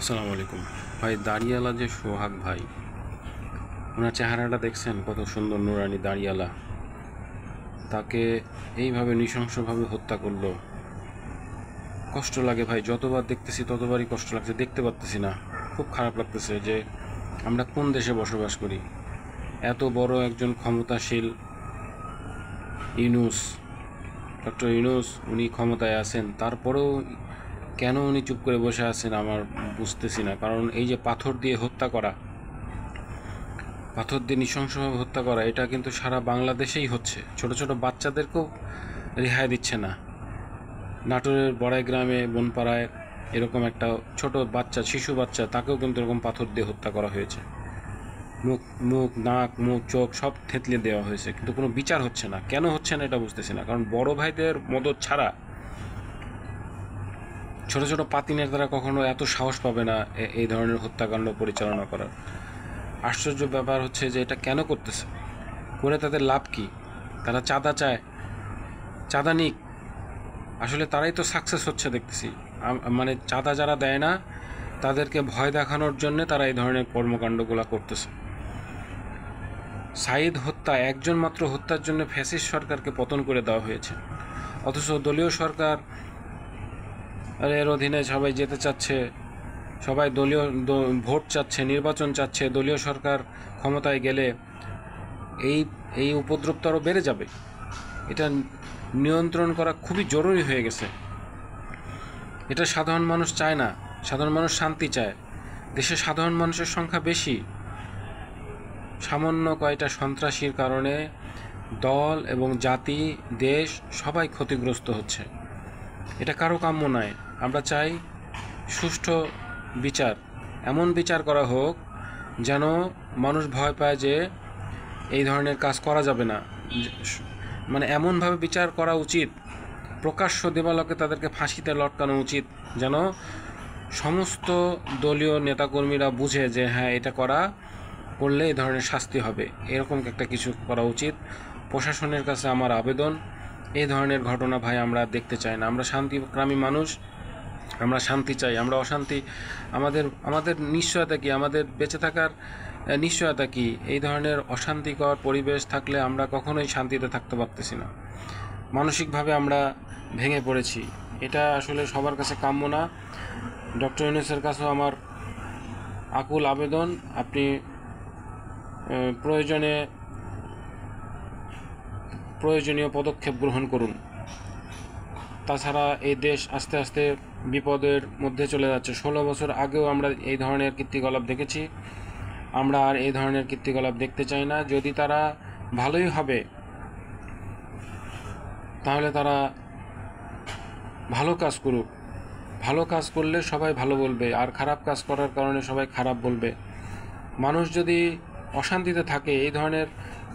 আসসালামু আলাইকুম ভাই। দাড়িওয়ালা যে সোহাগ ভাই, ওনার চেহারাটা দেখছেন কত সুন্দর, নুরানি দাড়িওয়ালা। তাকে এইভাবে নৃশংসভাবে হত্যা করলো। কষ্ট লাগে ভাই, যতবার দেখতেছি ততবারই কষ্ট লাগছে। দেখতে পারতেছি না, খুব খারাপ লাগতেছে যে আমরা কোন দেশে বসবাস করি। এত বড় একজন ক্ষমতাশীল ইউনূস, ডক্টর ইউনূস, উনি ক্ষমতায় আছেন, তারপরেও কেন উনি চুপ করে বসে আছেন আমার বুঝতেছি না। কারণ এই যে পাথর দিয়ে হত্যা করা, পাথর দিয়ে নৃশংসভাবে হত্যা করা, এটা কিন্তু সারা বাংলাদেশেই হচ্ছে। ছোট ছোট বাচ্চাদেরকেও রেহাই দিচ্ছে না। নাটোরের বড়াই গ্রামে, বনপাড়ায় এরকম একটা ছোট বাচ্চা, শিশু বাচ্চা, তাকেও কিন্তু এরকম পাথর দিয়ে হত্যা করা হয়েছে। মুখ মুখ নাক মুখ চোখ সব থেতলে দেওয়া হয়েছে, কিন্তু কোনো বিচার হচ্ছে না। কেন হচ্ছে না এটা বুঝতেছি না। কারণ বড় ভাইদের মদত ছাড়া ছোট ছোট পাতি নেতারা কখনো এত সাহস পাবে না এই ধরনের হত্যাকাণ্ড পরিচালনা করার। আশ্চর্য ব্যাপার হচ্ছে যে এটা কেন করতেছে, করে তাদের লাভ কি? তারা চাঁদা চায়, চাঁদা নিক। আসলে তারাই তো সাকসেস হচ্ছে দেখতেছি। মানে চাঁদা যারা দেয় না তাদেরকে ভয় দেখানোর জন্য তারা এই ধরনের কর্মকাণ্ডগুলো করতেছে। সাঈদ হত্যা, একজন মাত্র হত্যার জন্য ফ্যাসিস্ট সরকারকে পতন করে দেওয়া হয়েছে। অথচ দলীয় সরকার এর অধীনে সবাই যেতে চাচ্ছে, সবাই দলীয় ভোট চাচ্ছে, নির্বাচন চাচ্ছে। দলীয় সরকার ক্ষমতায় গেলে এই এই উপদ্রব তো আরও বেড়ে যাবে। এটা নিয়ন্ত্রণ করা খুবই জরুরি হয়ে গেছে। এটা সাধারণ মানুষ চায় না। সাধারণ মানুষ শান্তি চায়। দেশে সাধারণ মানুষের সংখ্যা বেশি। সামান্য কয়টা সন্ত্রাসীর কারণে দল এবং জাতি, দেশ সবাই ক্ষতিগ্রস্ত হচ্ছে। এটা কারো কাম্য নয়। আমরা চাই সুষ্ঠু বিচার, এমন বিচার করা হোক যেন মানুষ ভয় পায় যে এই ধরনের কাজ করা যাবে না। মানে এমনভাবে বিচার করা উচিত, প্রকাশ্য দেবালকে তাদেরকে ফাঁসিতে লটকানো উচিত, যেন সমস্ত দলীয় নেতাকর্মীরা বুঝে যে হ্যাঁ, এটা করলে এই ধরনের শাস্তি হবে। এরকম একটা কিছু করা উচিত। প্রশাসনের কাছে আমার আবেদন, এই ধরনের ঘটনা ভাই আমরা দেখতে চাই না। আমরা শান্তিকামী মানুষ, আমরা শান্তি চাই। আমরা অশান্তি, আমাদের নিশ্চয়তা কি? আমাদের বেঁচে থাকার নিশ্চয়তা কি? এই ধরনের অশান্তিকর পরিবেশ থাকলে আমরা কখনোই শান্তিতে থাকতে পারতেছি না। মানসিকভাবে আমরা ভেঙে পড়েছি। এটা আসলে সবার কাছে কাম্য না। ডক্টর ইউনূসের কাছেও আমার আকুল আবেদন, আপনি প্রয়োজনীয় পদক্ষেপ গ্রহণ করুন। তাছাড়া এই দেশ আস্তে আস্তে বিপদের মধ্যে চলে যাচ্ছে। 16 বছর আগেও আমরা এই ধরনের কীর্তিকলাপ দেখেছি। আমরা আর এই ধরনের কীর্তিকলাপ দেখতে চাই না। যদি তারা ভালোই হবে, তাহলে তারা ভালো কাজ করুক। ভালো কাজ করলে সবাই ভালো বলবে, আর খারাপ কাজ করার কারণে সবাই খারাপ বলবে। মানুষ যদি অশান্তিতে থাকে, এই ধরনের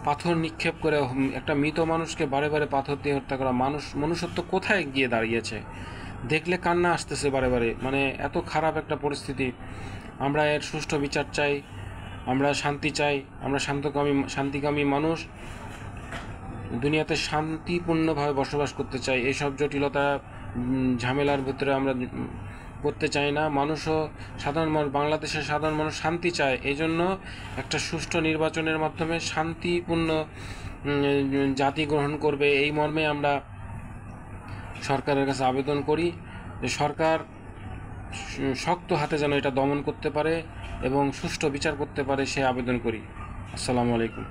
পাথর নিক্ষেপ করে একটা মৃত মানুষকে বারে বারে পাথর দিয়ে হত্যা করা, মনুষ্যত্ব কোথায় গিয়ে দাঁড়িয়েছে? দেখলে কান্না আসতেছে বারে বারে। মানে এত খারাপ একটা পরিস্থিতি। আমরা এর সুষ্ঠু বিচার চাই, আমরা শান্তি চাই, আমরা শান্তিকামী মানুষ। দুনিয়াতে শান্তিপূর্ণভাবে বসবাস করতে চাই। এইসব জটিলতা, ঝামেলার ভিতরে আমরা করতে চাই না। সাধারণ মানুষ, বাংলাদেশের সাধারণ মানুষ শান্তি চায়। এই জন্য একটা সুষ্ঠু নির্বাচনের মাধ্যমে শান্তিপূর্ণ জাতি গ্রহণ করবে, এই মর্মে আমরা সরকারের কাছে আবেদন করি যে সরকার শক্ত হাতে যেন এটা দমন করতে পারে এবং সুষ্ঠু বিচার করতে পারে, সে আবেদন করি। আসসালামু আলাইকুম।